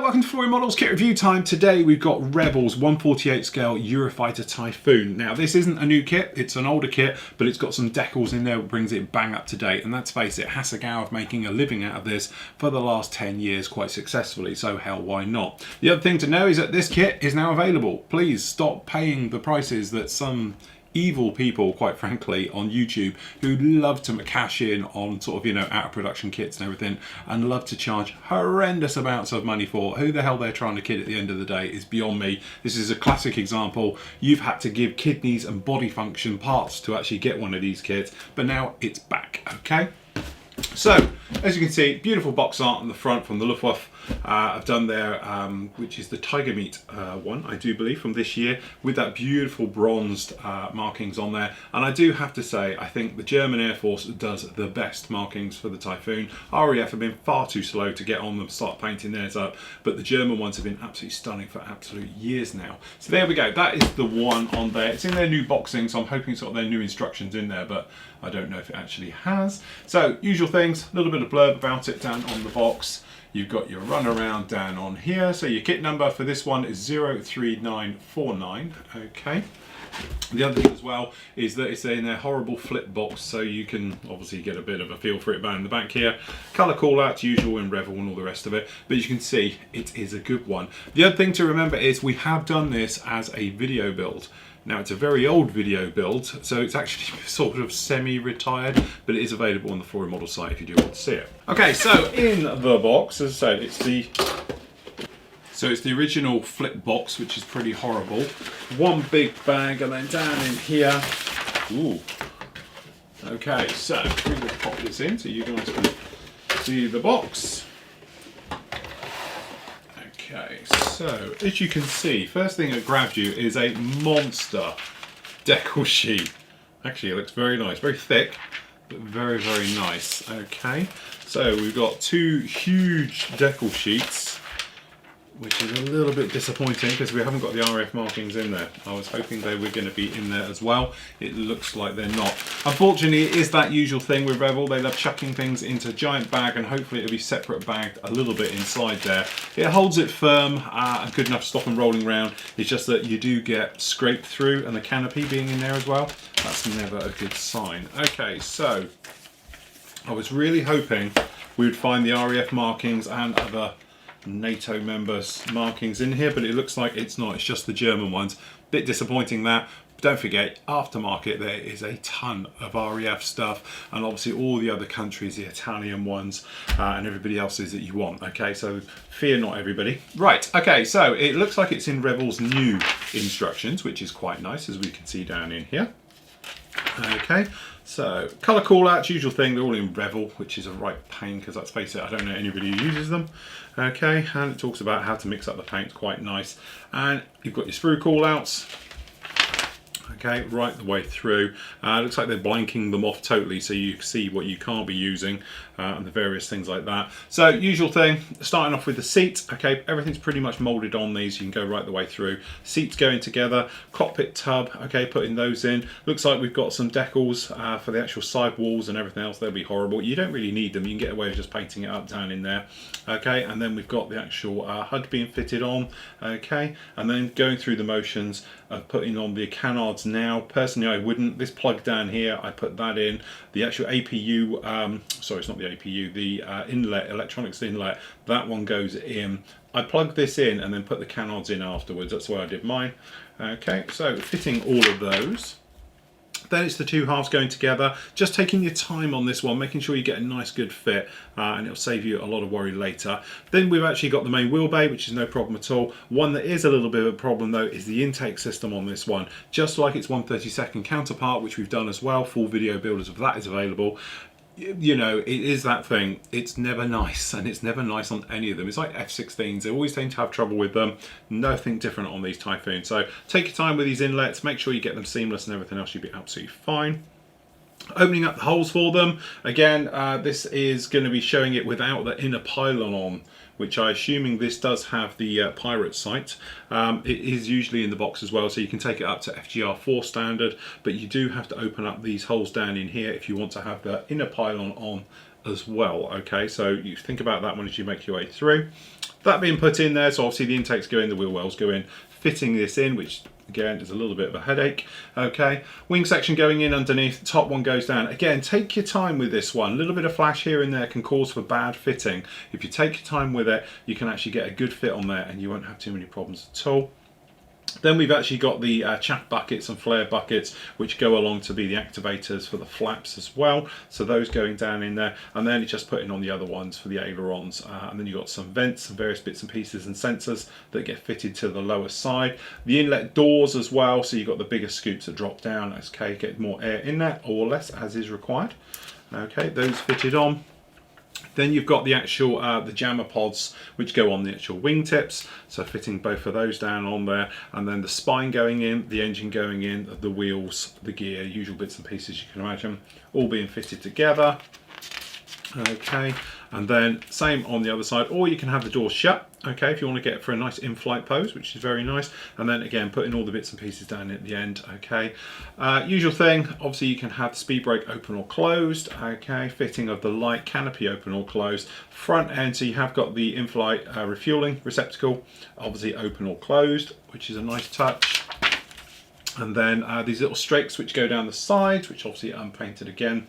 welcome to Flory Models Kit Review time. Today we've got Revell's 1/48 scale Eurofighter Typhoon. Now this isn't a new kit, it's an older kit, but it's got some decals in there that brings it bang up to date. And let's face it, Hasegawa have making a living out of this for the last 10 years quite successfully, so hell, why not? The other thing to know is that this kit is now available. Please stop paying the prices that some evil people, quite frankly, on YouTube who love to cash in on sort of, you know, out of production kits and everything and love to charge horrendous amounts of money for. Who the hell they're trying to kid at the end of the day is beyond me. This is a classic example. You've had to give kidneys and body function parts to actually get one of these kits, but now it's back, okay? So, as you can see, beautiful box art on the front from the Luftwaffe. I've done there, which is the Tiger Meat one, I do believe, from this year, with that beautiful bronzed markings on there. And I do have to say, I think the German Air Force does the best markings for the Typhoon. RAF have been far too slow to get on them, start painting theirs up, but the German ones have been absolutely stunning for absolute years now. So there we go, that is the one on there. It's in their new boxing, so I'm hoping it's got their new instructions in there, but I don't know if it actually has. So, usual things, a little bit of blurb about it down on the box. You've got your runaround down on here. So your kit number for this one is 03949, okay. The other thing as well is that it's in a horrible flip box, so you can obviously get a bit of a feel for it down in the back here. Colour call out, usual in Revell and all the rest of it, but you can see it is a good one. The other thing to remember is we have done this as a video build. Now it's a very old video build, so it's actually sort of semi-retired, but it is available on the Flory Model site if you do want to see it. Okay, so in the box, as I said, it's the original flip box, which is pretty horrible. One big bag, and then down in here, ooh. Okay, so we're going to pop this in so you guys can see the box. Okay, so as you can see, first thing that grabbed you is a monster decal sheet. Actually, it looks very nice, very thick, but very, very nice. Okay, so we've got two huge decal sheets, which is a little bit disappointing because we haven't got the RAF markings in there. I was hoping they were going to be in there as well. It looks like they're not. Unfortunately, it is that usual thing with Revell. They love chucking things into a giant bag, and hopefully it'll be separate bagged a little bit inside there. It holds it firm and good enough to stop them rolling around. It's just that you do get scraped through, and the canopy being in there as well. That's never a good sign. Okay, so I was really hoping we would find the RAF markings and other NATO members markings in here, but it looks like it's not. It's just the German ones. Bit disappointing that. But don't forget, aftermarket there is a ton of RAF stuff, and obviously all the other countries, the Italian ones, and everybody else's that you want. Okay, so fear not, everybody. Right, okay, so it looks like it's in Revell's new instructions, which is quite nice, as we can see down in here. Okay, so colour call outs, usual thing, they're all in Revell, which is a right pain because let's face it, I don't know anybody who uses them. Okay, and it talks about how to mix up the paint, quite nice. And you've got your sprue call outs. Okay, right the way through. Looks like they're blanking them off totally so you see what you can't be using and the various things like that. So usual thing, starting off with the seat. Okay, everything's pretty much molded on these. You can go right the way through. Seats going together. Cockpit tub. Okay, putting those in. Looks like we've got some decals for the actual side walls and everything else. They'll be horrible. You don't really need them. You can get away with just painting it up down in there. Okay, and then we've got the actual HUD being fitted on. Okay, and then going through the motions of putting on the canards now. Personally, I wouldn't. This plug down here, I put that in. The actual APU, sorry, it's not the APU, the inlet, electronics inlet, that one goes in. I plug this in and then put the canards in afterwards. That's the way I did mine. Okay, so fitting all of those. Then it's the two halves going together. Just taking your time on this one, making sure you get a nice good fit, and it'll save you a lot of worry later. Then we've actually got the main wheel bay, which is no problem at all. One that is a little bit of a problem though is the intake system on this one. Just like its 1/32 counterpart, which we've done as well, full video builders of that is available. You know, it is that thing. It's never nice, and it's never nice on any of them. It's like F-16s. They always seem to have trouble with them. Nothing different on these Typhoons. So take your time with these inlets. Make sure you get them seamless, and everything else you'll be absolutely fine. Opening up the holes for them. Again, this is going to be showing it without the inner pylon on, which I'm assuming this does have the pirate sight. It is usually in the box as well, so you can take it up to FGR4 standard, but you do have to open up these holes down in here if you want to have the inner pylon on as well. Okay, so you think about that one as you make your way through. that being put in there, so obviously the intakes go in, the wheel wells go in. Fitting this in, which again is a little bit of a headache. Okay, wing section going in underneath, the top one goes down. Again, take your time with this one. A little bit of flash here and there can cause for bad fitting. If you take your time with it, you can actually get a good fit on there and you won't have too many problems at all. Then we've actually got the chaff buckets and flare buckets, which go along to be the activators for the flaps as well. So those going down in there, and then it's just putting on the other ones for the ailerons. And then you've got some vents and various bits and pieces and sensors that get fitted to the lower side. The inlet doors as well, so you've got the bigger scoops that drop down. Okay, get more air in there, or less as is required. Okay, those fitted on. Then you've got the actual the jammer pods, which go on the actual wingtips, so fitting both of those down on there, and then the spine going in, the engine going in, the wheels, the gear, usual bits and pieces you can imagine, all being fitted together. Okay, and then same on the other side, or you can have the door shut, okay, if you want to get it for a nice in-flight pose, which is very nice. And then again, putting all the bits and pieces down at the end. Okay, usual thing, obviously you can have the speed brake open or closed. Okay, fitting of the light canopy open or closed. Front end, so you have got the in-flight refueling receptacle, obviously open or closed, which is a nice touch. And then these little strakes which go down the sides, which obviously are unpainted again,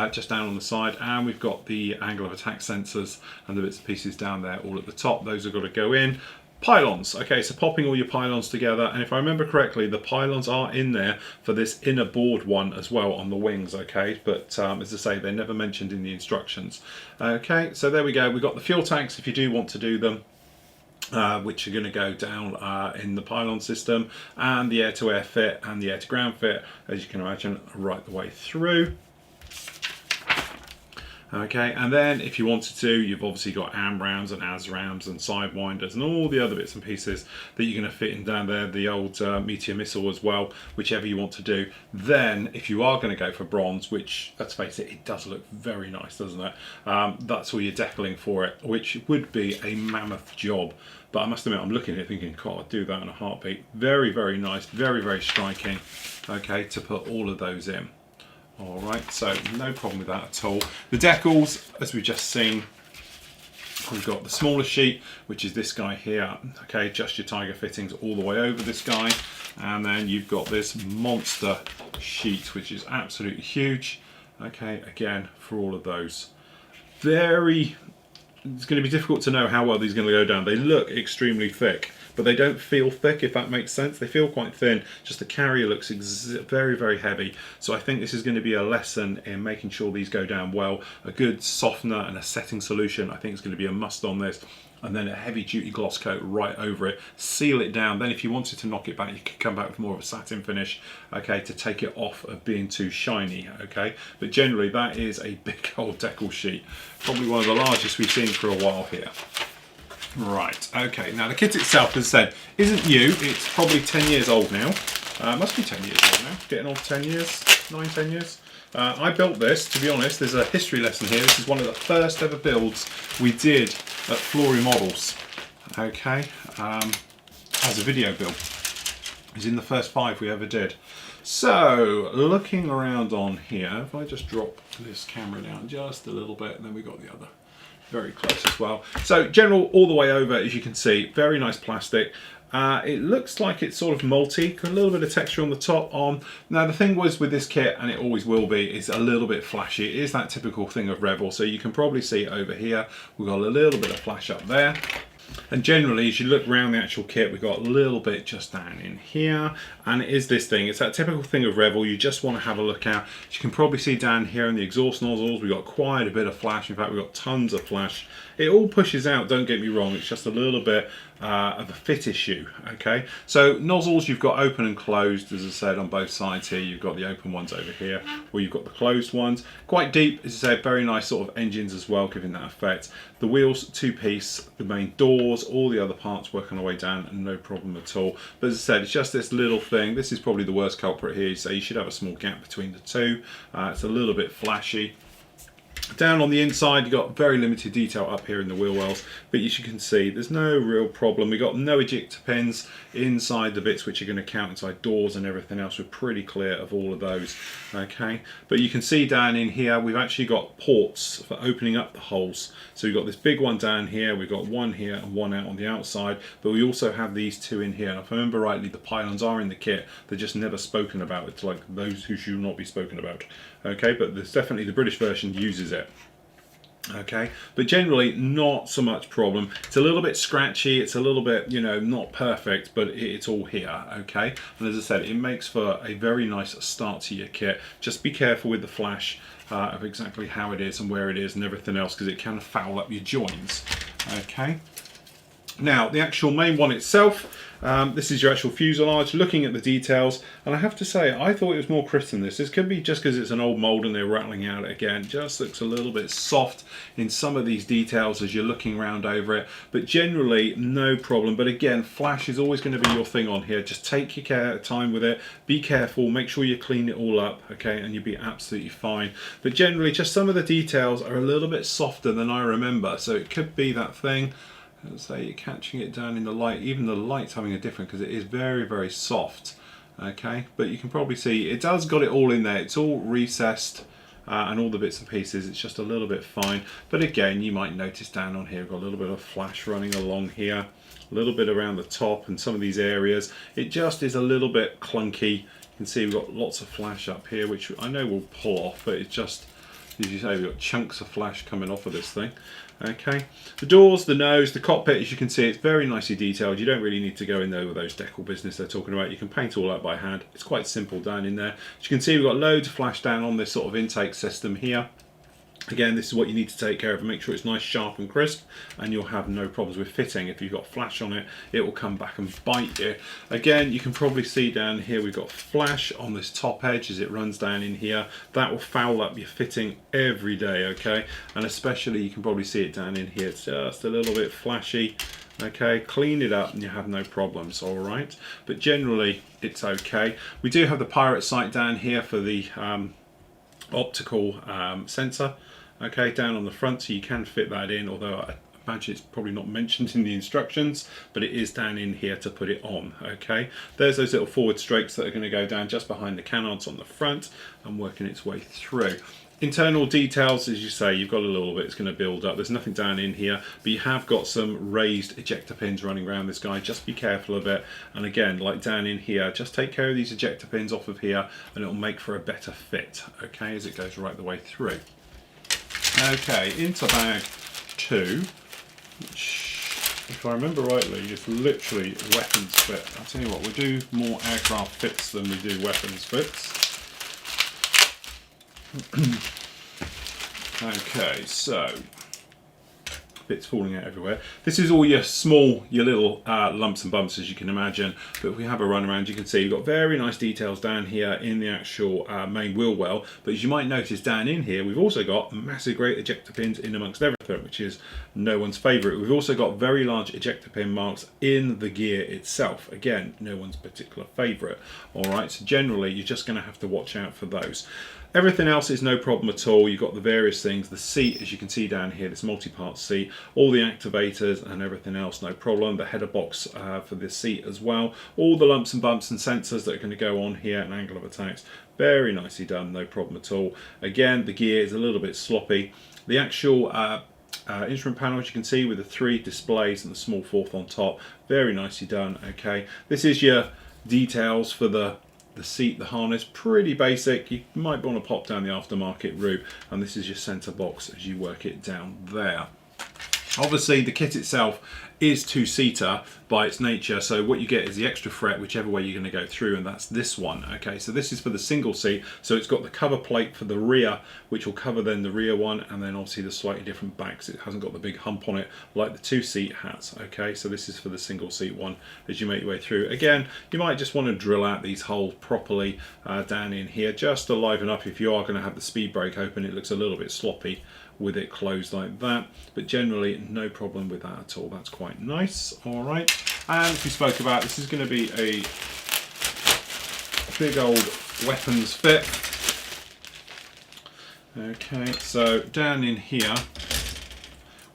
just down on the side. And we've got the angle of attack sensors and the bits and pieces down there all at the top. Those have got to go in. Pylons, okay, so popping all your pylons together. And if I remember correctly, the pylons are in there for this inner board one as well on the wings, okay? But as I say, they're never mentioned in the instructions. Okay, so there we go. We've got the fuel tanks if you do want to do them. Which are going to go down in the pylon system, and the air-to-air fit and the air-to-ground fit, as you can imagine, right the way through. Okay, and then if you wanted to, you've obviously got AM rams and AS rams and sidewinders and all the other bits and pieces that you're going to fit in down there, the old Meteor missile as well, whichever you want to do. Then if you are going to go for bronze, which let's face it, it does look very nice, doesn't it? That's all your decaling for it, which would be a mammoth job. But I must admit, I'm looking at it thinking, God, I'd do that in a heartbeat. Very, very nice, very, very striking, okay, to put all of those in. All right, so no problem with that at all. The decals, as we've just seen, we've got the smaller sheet, which is this guy here. Okay, just your Tiger fittings all the way over this guy. And then you've got this monster sheet, which is absolutely huge. Okay, again, for all of those. It's going to be difficult to know how well these are going to go down. They look extremely thick, but they don't feel thick, if that makes sense. They feel quite thin, just the carrier looks very, very heavy. So I think this is going to be a lesson in making sure these go down well. A good softener and a setting solution, I think, is going to be a must on this. And then a heavy duty gloss coat right over it, seal it down. Then if you wanted to knock it back, you could come back with more of a satin finish, okay, to take it off of being too shiny, okay. But generally that is a big old decal sheet, probably one of the largest we've seen for a while here. Right, okay, now the kit itself, as I said, isn't new. It's probably 10 years old now. Must be 10 years old now, getting on 10 years, 9-10 years. I built this, to be honest. There's a history lesson here. This is one of the first ever builds we did at Flory Models, okay, as a video build. It was in the first 5 we ever did. So, looking around on here, if I just drop this camera down just a little bit, and then we got the other very close as well. So, general all the way over, as you can see, very nice plastic. It looks like it's sort of multi, got a little bit of texture on the top on. Now the thing was with this kit, and it always will be, is a little bit flashy. It is that typical thing of Revell, so you can probably see it over here. We've got a little bit of flash up there. And generally, as you look around the actual kit, we've got a little bit just down in here. And it is this thing, it's that typical thing of Revell, you just want to have a look at. As you can probably see down here in the exhaust nozzles, we've got quite a bit of flash. In fact, we've got tons of flash. It all pushes out, don't get me wrong, it's just a little bit of a fit issue, okay? So nozzles you've got open and closed, as I said, on both sides here. You've got the open ones over here, or you've got the closed ones. Quite deep, as I said, very nice sort of engines as well, giving that effect. The wheels, 2-piece, the main doors, all the other parts working their way down, and no problem at all. But as I said, it's just this little thing. This is probably the worst culprit here, so you should have a small gap between the two. It's a little bit flashy. Down on the inside, you've got very limited detail up here in the wheel wells, but as you can see, there's no real problem. We've got no ejector pins inside the bits which are going to count inside doors and everything else. We're pretty clear of all of those, okay? But you can see down in here, we've actually got ports for opening up the holes. So we've got this big one down here, we've got one here and one out on the outside, but we also have these two in here. And if I remember rightly, the pylons are in the kit, they're just never spoken about. It's like those who should not be spoken about. Okay, but there's definitely the British version uses it. Okay, but generally not so much problem. It's a little bit scratchy, it's a little bit, you know, not perfect, but it's all here. Okay, and as I said, it makes for a very nice start to your kit. Just be careful with the flash of exactly how it is and where it is and everything else, because it can foul up your joins. Okay, now the actual main one itself, this is your actual fuselage. Looking at the details, and I have to say, I thought it was more crisp than this. This could be just because it's an old mould and they're rattling out again. It just looks a little bit soft in some of these details as you're looking around over it, but generally no problem. But again, flash is always going to be your thing on here. Just take your time with it, be careful, make sure you clean it all up, okay, and you'll be absolutely fine. But generally, just some of the details are a little bit softer than I remember, so it could be that thing. Let's say you're catching it down in the light. Even the light's having a different, because it is very, very soft. Okay, but you can probably see it does got it all in there. It's all recessed and all the bits and pieces. It's just a little bit fine. But again, you might notice down on here, we've got a little bit of flash running along here, a little bit around the top and some of these areas. It just is a little bit clunky. You can see we've got lots of flash up here, which I know will pull off, but it's just, as you say, we've got chunks of flash coming off of this thing. Okay, the doors, the nose, the cockpit, as you can see, it's very nicely detailed. You don't really need to go in there with those decal business they're talking about. You can paint all that by hand. It's quite simple down in there. As you can see, we've got loads of flash down on this sort of intake system here. Again, this is what you need to take care of and make sure it's nice, sharp and crisp, and you'll have no problems with fitting. If you've got flash on it, it will come back and bite you. Again, you can probably see down here we've got flash on this top edge as it runs down in here. That will foul up your fitting every day, okay? And especially you can probably see it down in here. It's just a little bit flashy. Okay, clean it up and you have no problems, all right? But generally, it's okay. We do have the pirate sight down here for the optical sensor. Okay, down on the front, so you can fit that in, although I imagine it's probably not mentioned in the instructions, but it is down in here to put it on. Okay, there's those little forward strakes that are going to go down just behind the canards on the front and working its way through. Internal details, as you say, you've got a little bit, it's going to build up. There's nothing down in here, but you have got some raised ejector pins running around this guy. Just be careful of it. And again, like down in here, just take care of these ejector pins off of here and it'll make for a better fit, okay, as it goes right the way through. Okay, into bag 2, which, if I remember rightly, is literally weapons fit. I'll tell you what, we do more aircraft fits than we do weapons fits. Okay, so bits falling out everywhere. This is all your small, your little lumps and bumps, as you can imagine. But if we have a run around, you can see you've got very nice details down here in the actual main wheel well. But as you might notice down in here, we've also got massive great ejector pins in amongst everything, which is no one's favourite. We've also got very large ejector pin marks in the gear itself. Again, no one's particular favourite. All right, so generally you're just going to have to watch out for those. Everything else is no problem at all. You've got the various things, the seat, as you can see down here, this multi-part seat, all the activators and everything else, no problem. The header box for this seat as well. All the lumps and bumps and sensors that are going to go on here and angle of attacks. Very nicely done, no problem at all. Again, the gear is a little bit sloppy. The actual instrument panel, as you can see, with the 3 displays and the small fourth on top, very nicely done. Okay, this is your details for the seat, the harness, pretty basic. You might want to pop down the aftermarket route, and this is your center box as you work it down there. Obviously the kit itself is 2-seater by its nature, so what you get is the extra fret whichever way you're going to go through, and that's this one. Okay, so this is for the single seat, so it's got the cover plate for the rear, which will cover then the rear one, and then obviously the slightly different backs. It hasn't got the big hump on it like the 2-seat has. Okay, so this is for the single seat one as you make your way through. Again, you might just want to drill out these holes properly down in here just to liven up. If you are going to have the speed brake open, it looks a little bit sloppy with it closed like that, but generally no problem with that at all. That's quite nice. All right, and as we spoke about, this is going to be a big old weapons fit. Okay, so down in here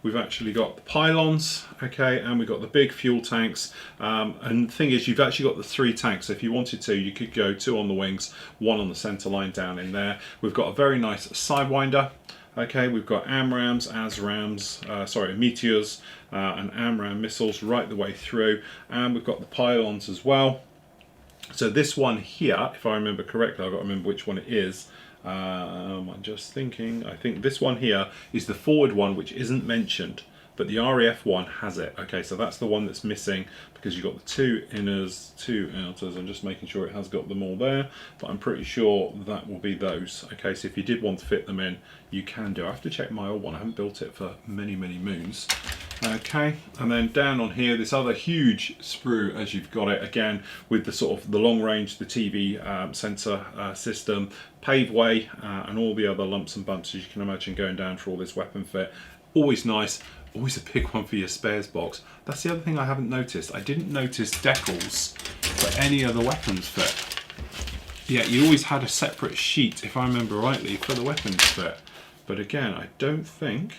we've actually got the pylons, okay, and we've got the big fuel tanks. And the thing is, you've actually got the 3 tanks. So if you wanted to, you could go 2 on the wings, 1 on the centre line down in there. We've got a very nice sidewinder. Okay, we've got AMRAAMs, ASRAAMs, Meteors and AMRAAM missiles right the way through. And we've got the pylons as well. So this one here, if I remember correctly, I've got to remember which one it is. I'm just thinking, I think this one here is the forward one, which isn't mentioned, but the RAF one has it. Okay, so that's the one that's missing, because you've got the 2 inners, 2 outers. I'm just making sure it has got them all there, but I'm pretty sure that will be those. Okay, so if you did want to fit them in, you can do. I have to check my old one. I haven't built it for many, many moons. Okay, and then down on here, this other huge sprue, as you've got it again, with the sort of the long range, the TV sensor system, paveway, and all the other lumps and bumps as you can imagine going down for all this weapon fit. Always nice, always a big one for your spares box. That's the other thing I haven't noticed. I didn't notice decals for any other weapons fit. Yeah, you always had a separate sheet, if I remember rightly, for the weapons fit. But again, I don't think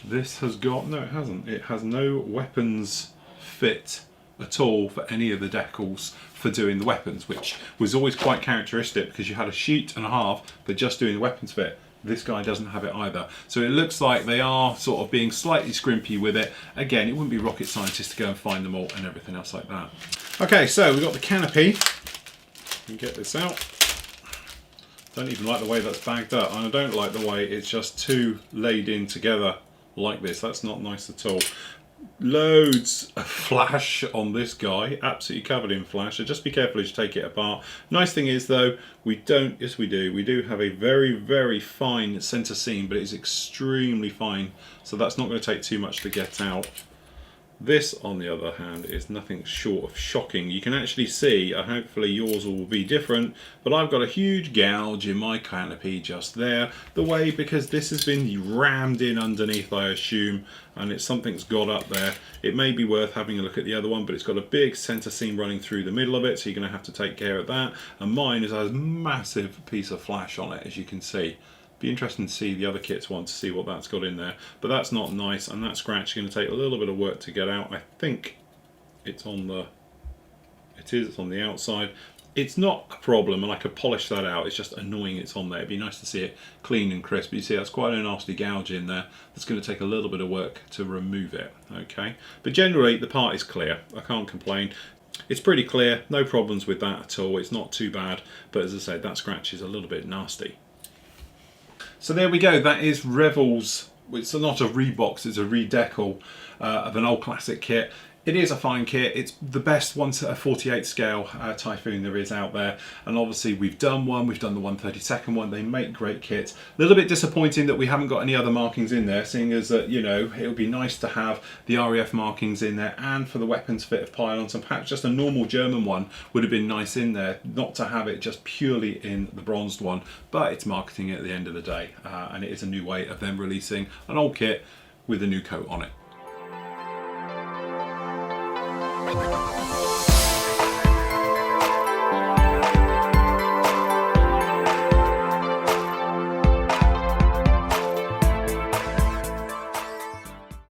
this has got, no it hasn't, it has no weapons fit at all for any of the decals for doing the weapons, which was always quite characteristic, because you had a sheet and a half for just doing the weapons fit. This guy doesn't have it either. So it looks like they are sort of being slightly scrimpy with it. Again, it wouldn't be rocket scientist to go and find them all and everything else like that. Okay, so we've got the canopy. You can get this out. Don't even like the way that's bagged up, and I don't like the way it's just 2 laid in together like this. That's not nice at all. Loads of flash on this guy, absolutely covered in flash, so just be careful as you take it apart. Nice thing is though, we do have a very, very fine centre seam, but it's extremely fine, so that's not going to take too much to get out. This, on the other hand, is nothing short of shocking. You can actually see, hopefully yours will be different, but I've got a huge gouge in my canopy just there. The way, because this has been rammed in underneath, I assume, and something's got up there. It may be worth having a look at the other one, but it's got a big centre seam running through the middle of it, so you're going to have to take care of that. And mine has a massive piece of flash on it, as you can see. Be interesting to see the other kit's one to see what that's got in there, but that's not nice, and that scratch is going to take a little bit of work to get out. I think it's on the it's on the outside. It's not a problem, and I could polish that out. It's just annoying it's on there. It'd be nice to see it clean and crisp. You see that's quite a nasty gouge in there. That's going to take a little bit of work to remove it. Okay, but generally the part is clear. I can't complain. It's pretty clear, no problems with that at all. It's not too bad, but as I said, that scratch is a little bit nasty. So there we go, that is Revell's, it's not a rebox, it's a redecal of an old classic kit. It is a fine kit. It's the best 1/48 scale Typhoon there is out there, and obviously we've done one, we've done the 1/32 one. They make great kits. A little bit disappointing that we haven't got any other markings in there, seeing as that, you know, it would be nice to have the RAF markings in there, and for the weapons fit of pylons, and perhaps just a normal German one would have been nice in there, not to have it just purely in the bronzed one. But it's marketing at the end of the day, and it is a new way of them releasing an old kit with a new coat on it.